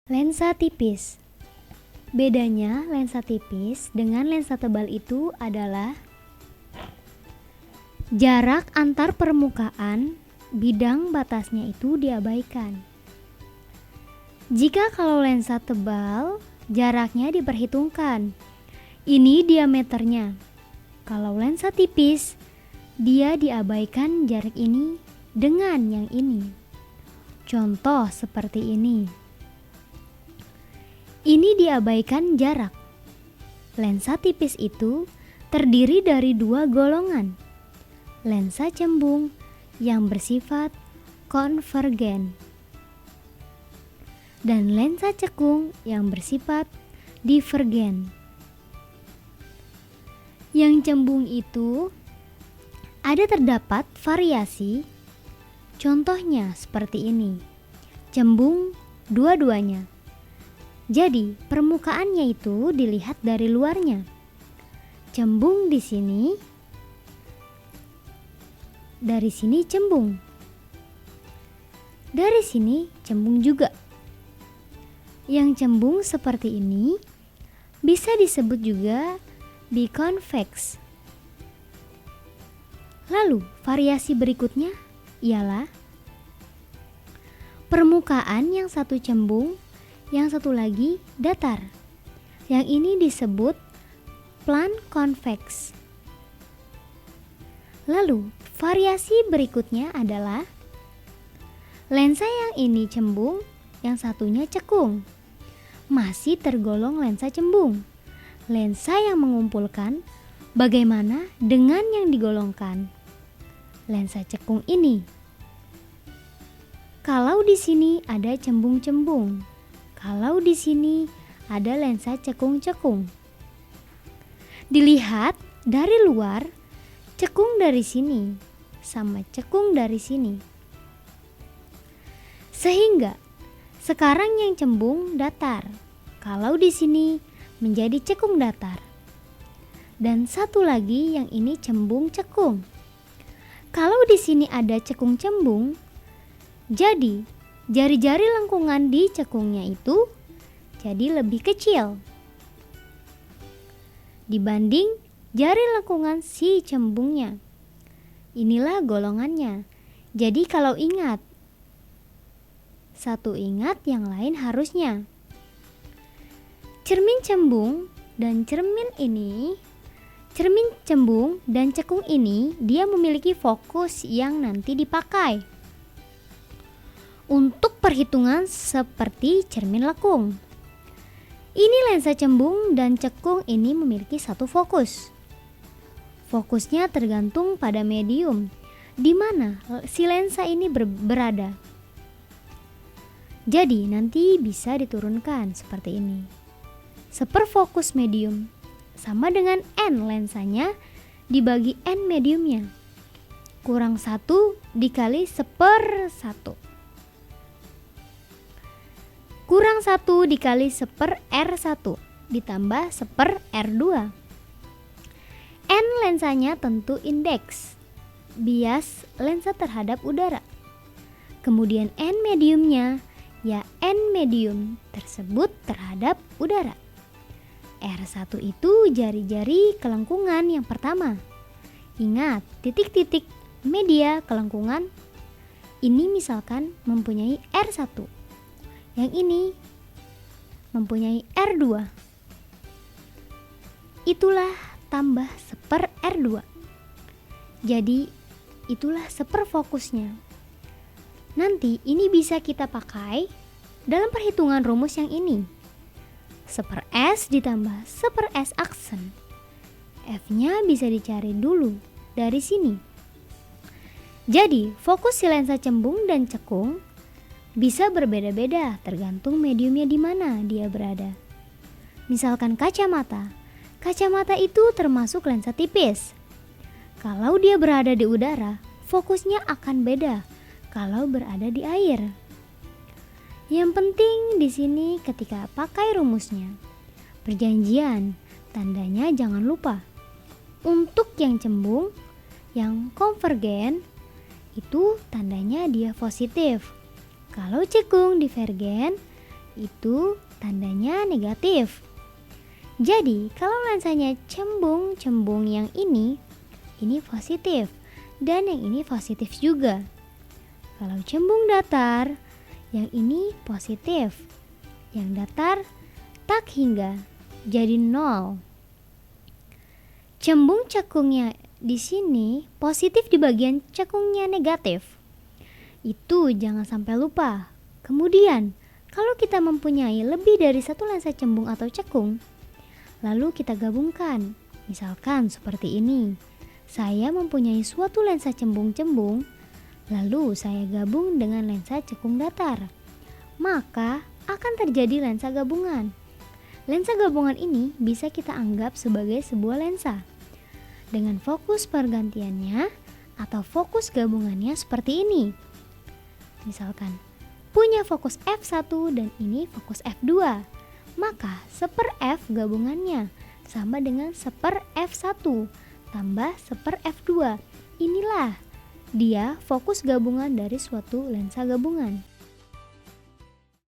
Lensa tipis. Bedanya lensa tipis dengan lensa tebal itu adalah jarak antar permukaan bidang batasnya itu diabaikan. Jika kalau lensa tebal, jaraknya diperhitungkan. Ini diameternya. Kalau lensa tipis, dia diabaikan jarak ini dengan yang ini. Contoh seperti ini. Ini diabaikan jarak. Lensa tipis itu terdiri dari dua golongan. Lensa cembung yang bersifat konvergen dan lensa cekung yang bersifat divergen. Yang cembung itu ada terdapat variasi. Contohnya seperti ini. Cembung dua-duanya. Jadi, permukaannya itu dilihat dari luarnya. Cembung di sini, dari sini cembung. Dari sini cembung juga. Yang cembung seperti ini bisa disebut juga biconvex. Lalu, variasi berikutnya ialah permukaan yang satu cembung, yang satu lagi datar. Yang ini disebut plan convex. Lalu, variasi berikutnya adalah lensa yang ini cembung, yang satunya cekung. Masih tergolong lensa cembung. Lensa yang mengumpulkan bagaimana dengan yang digolongkan. Lensa cekung ini. Kalau di sini ada cembung-cembung. Kalau di sini ada lensa cekung-cekung. Dilihat dari luar, cekung dari sini sama cekung dari sini. Sehingga sekarang yang cembung datar. Kalau di sini menjadi cekung datar. Dan satu lagi yang ini cembung cekung. Kalau di sini ada cekung cembung, jadi jari-jari lengkungan di cekungnya itu jadi lebih kecil dibanding jari lengkungan si cembungnya. Inilah golongannya. Jadi kalau ingat, satu ingat yang lain harusnya. Cermin cembung dan cermin cembung dan cekung ini dia memiliki fokus yang nanti dipakai untuk perhitungan seperti cermin lekung. Ini lensa cembung dan cekung ini memiliki satu fokus. Fokusnya tergantung pada medium di mana si lensa ini berada. Jadi nanti bisa diturunkan seperti ini. Seperfokus medium sama dengan N lensanya dibagi N mediumnya. Kurang 1 dikali 1/1. Kurang 1 dikali 1/R1 ditambah 1/R2. N lensanya tentu indeks bias lensa terhadap udara. Kemudian N mediumnya ya N medium tersebut terhadap udara. R1 itu jari-jari kelengkungan yang pertama. Ingat, titik-titik media kelengkungan ini misalkan mempunyai R1. Yang ini mempunyai R2. Itulah tambah 1/R2. Jadi itulah seperfokusnya. Nanti ini bisa kita pakai dalam perhitungan rumus yang ini. 1/S ditambah 1/S aksen. F-nya bisa dicari dulu dari sini. Jadi fokus si lensa cembung dan cekung bisa berbeda-beda tergantung mediumnya di mana dia berada. Misalkan kacamata. Kacamata itu termasuk lensa tipis. Kalau dia berada di udara, fokusnya akan beda kalau berada di air. Yang penting di sini ketika pakai rumusnya. Perjanjian, tandanya jangan lupa. Untuk yang cembung, yang konvergen, itu tandanya dia positif. Kalau cekung divergen, itu tandanya negatif. Jadi kalau lensanya cembung-cembung yang ini positif dan yang ini positif juga. Kalau cembung datar, yang ini positif. Yang datar tak hingga, jadi 0. Cembung cekungnya di sini positif di bagian cekungnya negatif. Itu jangan sampai lupa. Kemudian, kalau kita mempunyai lebih dari satu lensa cembung atau cekung, lalu kita gabungkan. Misalkan seperti ini. Saya mempunyai suatu lensa cembung-cembung, lalu saya gabung dengan lensa cekung datar. Maka akan terjadi lensa gabungan. Lensa gabungan ini bisa kita anggap sebagai sebuah lensa. Dengan fokus pergantiannya atau fokus gabungannya seperti ini. Misalkan, punya fokus f1 dan ini fokus f2. Maka 1/f gabungannya sama dengan 1/f1 tambah 1/f2. Inilah dia fokus gabungan dari suatu lensa gabungan.